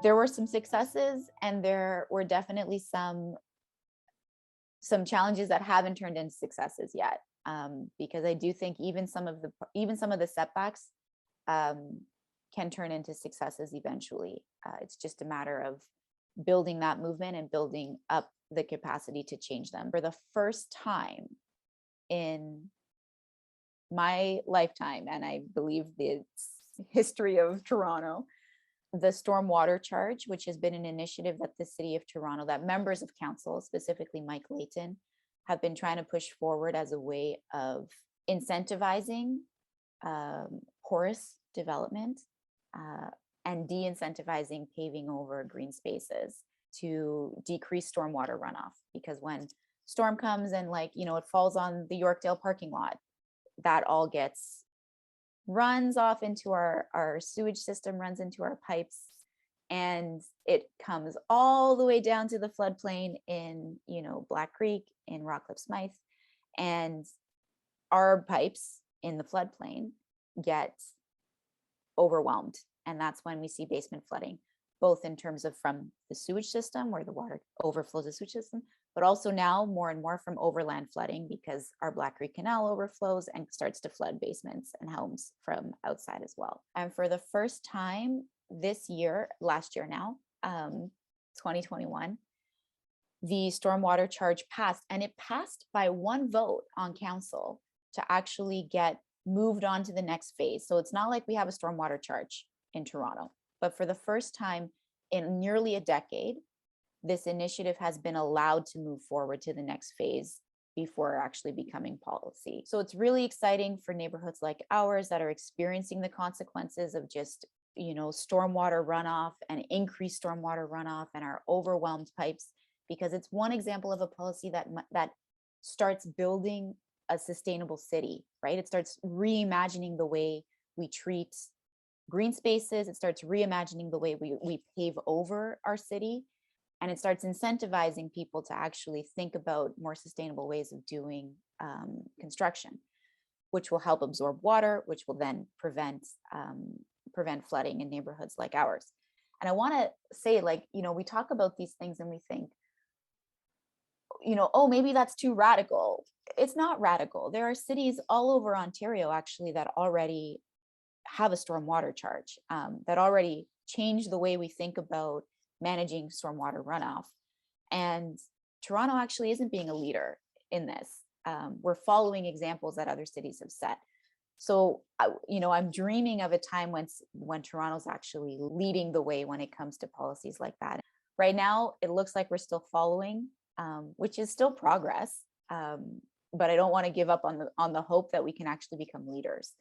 There were some successes, and there were definitely some challenges that haven't turned into successes yet, because I do think even some of the setbacks can turn into successes eventually. It's just a matter of building that movement and building up the capacity to change them. For the first time in my lifetime, and I believe the history of Toronto, the stormwater charge, which has been an initiative that the city of Toronto, that members of council, specifically Mike Layton, have been trying to push forward as a way of incentivizing porous development and de-incentivizing paving over green spaces to decrease stormwater runoff. Because when storm comes and it falls on the Yorkdale parking lot, that all runs off into our sewage system, runs into our pipes, and it comes all the way down to the floodplain in Black Creek, in Rockcliffe Smythe, and our pipes in the floodplain get overwhelmed. And that's when we see basement flooding, both in terms of from the sewage system where the water overflows the sewage system, but also now more and more from overland flooding, because our Black Creek Canal overflows and starts to flood basements and homes from outside as well. And for the first time last year now, 2021, the stormwater charge passed, and it passed by one vote on council to actually get moved on to the next phase. So it's not like we have a stormwater charge in Toronto, but for the first time in nearly a decade, this initiative has been allowed to move forward to the next phase before actually becoming policy. So it's really exciting for neighborhoods like ours that are experiencing the consequences of just, stormwater runoff and increased stormwater runoff and our overwhelmed pipes, because it's one example of a policy that starts building a sustainable city, right? It starts reimagining the way we treat green spaces. It starts reimagining the way we pave over our city. And it starts incentivizing people to actually think about more sustainable ways of doing construction, which will help absorb water, which will then prevent flooding in neighborhoods like ours. And I want to say, we talk about these things and we think, oh, maybe that's too radical. It's not radical. There are cities all over Ontario, actually, that already have a stormwater charge, that already change the way we think about managing stormwater runoff. And Toronto actually isn't being a leader in this. We're following examples that other cities have set. So, I'm dreaming of a time when Toronto's actually leading the way when it comes to policies like that. Right now, it looks like we're still following, which is still progress. But I don't want to give up on the hope that we can actually become leaders.